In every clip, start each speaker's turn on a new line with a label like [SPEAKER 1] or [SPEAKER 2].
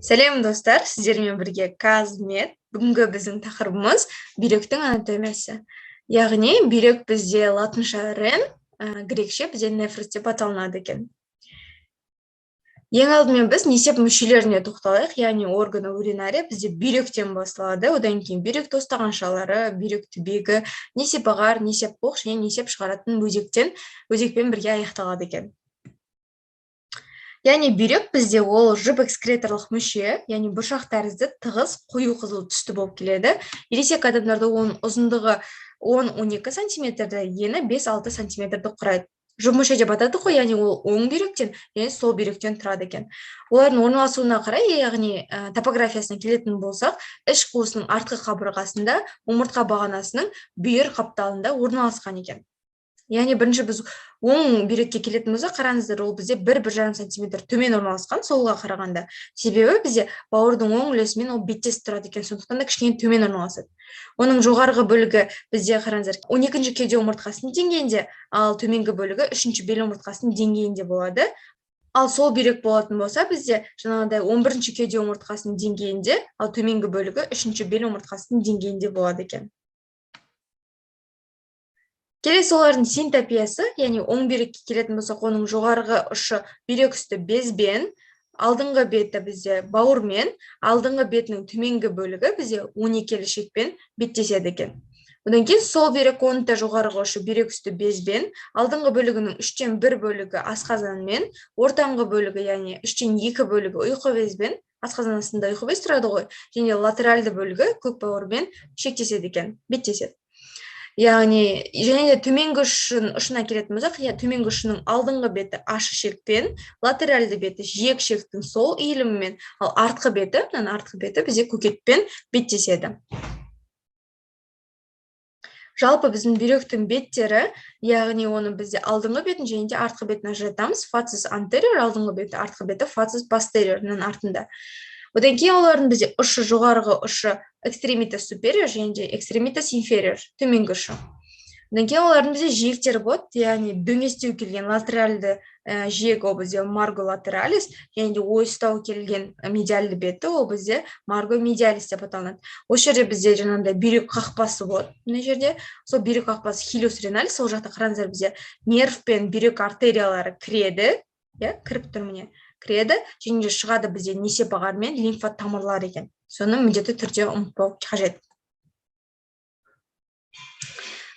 [SPEAKER 1] Сәлем достар, сіздермен бірге Казмет. Бүгінгі біздің тақырыбымыз бүйректің анатомиясы. Яғни бүйрек бізде латынша рен, грекше бізде нефрос деп аталынады екен. Ең алдымен біз несеп мүшелеріне тоқталайық, яғни органы уринария бізде бүйректен басталады. Одан кейін бүйрек тостағаншалары, бүйрек түбегі, несеп ағар, несеп қоқ және несеп шығаратын өзекпен бірге аяқталады екен. Яғни бүйрек бізде ол жұп экскреторлық мүше, яғни бұршақ тәрізді тығыз қою қызыл түсті болып келеді. Ересек адамдарда оның ұзындығы 10-12 сантиметрді, ені 5-6 сантиметрді құрайды. Жұп мүше деп атады ғой, яғни ол оң бүйректен және сол бүйректен тұрады екен. Олардың орналасуына қарай, яғни топографиясына келетін болсақ, іш қуысының артқы қабырғасында омыртқа бағанасының бүйір қапталында орналасқан екен. Яғни бірінші біз оң бүйрекке келетін болсақ, қараңыздар, ол бізде 1-1,5 сантиметр төмен орналасқан, солға қарағанда. Себебі бізде бауырдың оң үлесімен ол беттес тұрады екен, сондықтан да кішкене төмен орналасады. Оның жоғарғы бөлігі бізде қараңыздар 12-ші кеуде омыртқасының деңгейінде, ал төменгі бөлігі 3-ші бел омыртқасының деңгейінде болады. Ал сол бүйрек болатын болса, бізде жаңағыдай 11-ші кеуде омыртқасының деңгейінде, ал төменгі бөлігі 3-ші бел омыртқасының деңгейінде болады екен. Келесі олардың синтопиясы, яғни оң бүйрекке келетін болсақ, оның жоғарғы ұшы бүйрек үсті безбен, алдыңғы беті бізде бауырмен, алдыңғы бетінің төменгі бөлігі бізде 12-лі шекпен беттеседі екен. Одан кейін сол бүйрек оның да жоғарғы ұшы бүйрек үсті безбен, алдыңғы бөлігінің 3-тен 1 бөлігі асқазанмен, ортаңғы бөлігі, яғни 3-тен 2 бөлігі ұйқы безбен, асқазан астында ұйқы без тұрады ғой, және латеральды бөлігі көк бауырмен шектеседі екен, беттеседі. Яғни, және де төменгі ұшына келетін болсақ, төменгі ұшының алдыңғы беті ашы шекпен, латеральды беті жиек шектің сол иілімімен, ал артқы беті бізде көкетпен беттеседі. Жалпы біздің бүйректің беттері, яғни оны бізде алдыңғы бетін және де артқы бетін ажыратамыз. Фацис антериор, алдыңғы беті, артқы беті фацис постериорның артында. Одан кейін олардың бізде ұшы жоғарғы ұшы экстремитас супериор және де экстремитас инфериор, төменгі ұшы. Одан кейін олардың бізде жиектері болады, яғни дөңестеу келген латеральды жиек ол бізде марго латералис, және де ойыстау келген медиальды беті ол бізде марго медиалис деп аталынады. Осы жерде бізде жаңағыдай бүйрек қақпасы болады. Мына жерде сол бүйрек қақпасы хилиус реналис, сол жақта қараңыздар, бізде нерв пен бүйрек артериялары кіреді, кіріп тұр міне. Кіреді, және де шығады бізде несеп ағар мен лимфа тамырлары екен. Соны міндетті түрде ұмытпау қажет.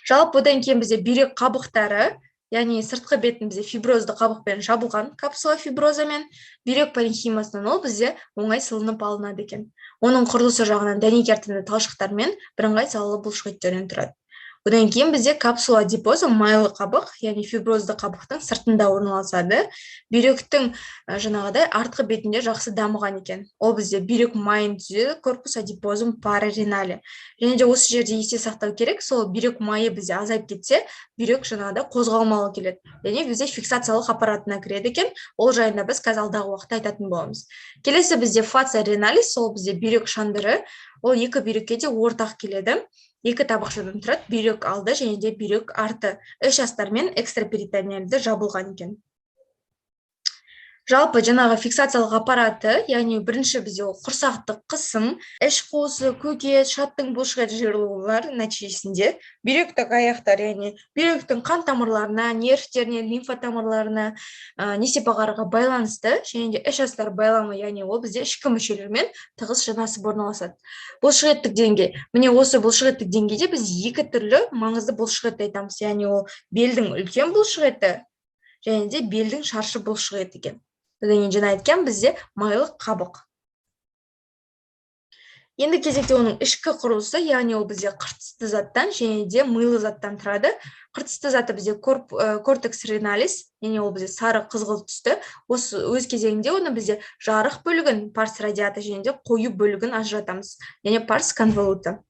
[SPEAKER 1] Жалпы одан кейін бізде бүйрек қабықтары, яғни сыртқы бетін бізде фиброзды қабықпен жабылған капсула фиброзамен, бүйрек паренхимасынан ол бізде оңай сылынып алынады екен. Оның құрылысы жағынан дәнек әртінді талшықтармен бірыңғай салалы бұлшықеттерден тұрады. Одан кейін бізде капсула адипоза майлы қабық, яғни фиброзды қабықтың сыртында орналасады. Бүйректің жаңағыдай артқы бетінде жақсы дамыған екен. Ол бізде бүйрек майын түзеді, корпус адипозум параренале. Және де осы жерде есте сақтау керек, сол бүйрек майы бізде азайып кетсе, бүйрек жаңағыдай қозғалмалы келеді. Яғни бізде фиксациялық аппаратына кіреді екен. Ол жайында біз қазір алдағы уақытта айтатын боламыз. Келесі бізде фация реналис, сол бізде бүйрек шандыры, ол екі бүйрекке де ортақ келеді. Екі табақшадан тұрады, бүйрек алды және де бүйрек арты. Іш астармен экстраперитониальды жабылған екен. Жалпы жаңағы фиксациялық аппараты, яғни бірінші бізде ол құрсақтық қысым, іш қуысы, көкет, шаттың бұлшықет жиырылулар нәтижесінде бүйректік аяқтар, яғни бүйректің қан тамырларына, нервтеріне, лимфа тамырларына, несеп ағарға байланысты, және де іш астар байламы, яғни ол бізде ішкі мүшелермен тығыз жанасып орналасады. Бұлшықеттік деңгей. Міне осы бұлшықеттік деңгейде біз екі түрлі маңызды бұлшықетті айтамыз, яғни ол белдің үлкен бұлшықеті және де белдің шаршы бұлшықеті екен. Одан кейін жаңа айтқан бізде майлы қабық. Енді кезекте оның ішкі құрылысы, яғни ол бізде қыртысты заттан және де майлы заттан тұрады. Қыртысты заты бізде кортекс реналис, яғни ол бізде сары қызғылт түсті. Осы өз кезегінде оны бізде жарық бөлігін, парс радиата және де қою бөлігін ажыратамыз, яғни парс конволута.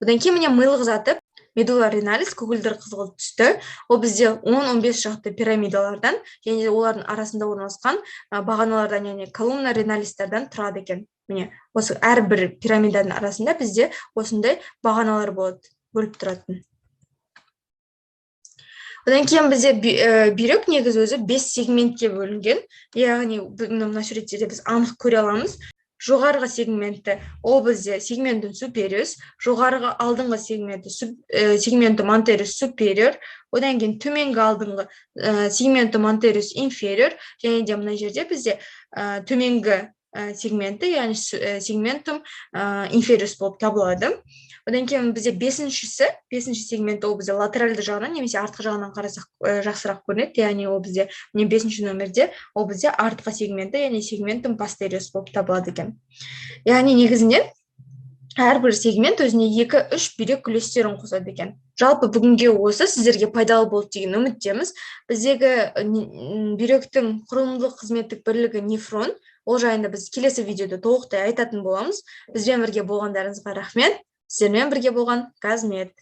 [SPEAKER 1] Одан кейін міне майлық заты медула реналис, көгілдір қызғылт түсті. Ол бізде 10-15 шақты пирамидалардан және олардың арасында орналасқан бағаналардан, яғни колумна реналистерден тұрады екен. Міне, осы әрбір пирамиданың арасында бізде осындай бағаналар болады, бөліп тұратын. Одан кейін бізде бүйрек негізі өзі 5 сегментке бөлінген. Яғни мына суреттерде біз анық көре аламыз. жоғарғы сегменті ол бізде сегментум супериус, жоғарғы алдыңғы сегменті сегментум антериус супериор, одан кейін төменгі алдыңғы сегментум антериус инфериор, және де мына жерде бізде төменгі сегменті, яғни сегментум инфериус болып табылады. Одан кейін бізде бесінші сегмент ол бізде латеральды жағынан немесе артқы жағынан қарасақ жақсырақ көрінеді, яғни ол бізде міне 5-ші нөмірде ол бізде артқы сегменті, яғни сегментум постериус болып табылады екен. Яғни негізінен әрбір сегмент өзіне 2-3 бүйрек үлестерін қосады екен. Жалпы бүгінге осы сіздерге пайдалы болды деген үміттеміз. Біздегі бүйректің құрылымдық қызметтік бірлігі нефрон. Ол жайында біз келесі видеода толықтай айтатын боламыз. Бізбен бірге болғандарыңызға рахмет. Сіздермен бірге болған Қазмет.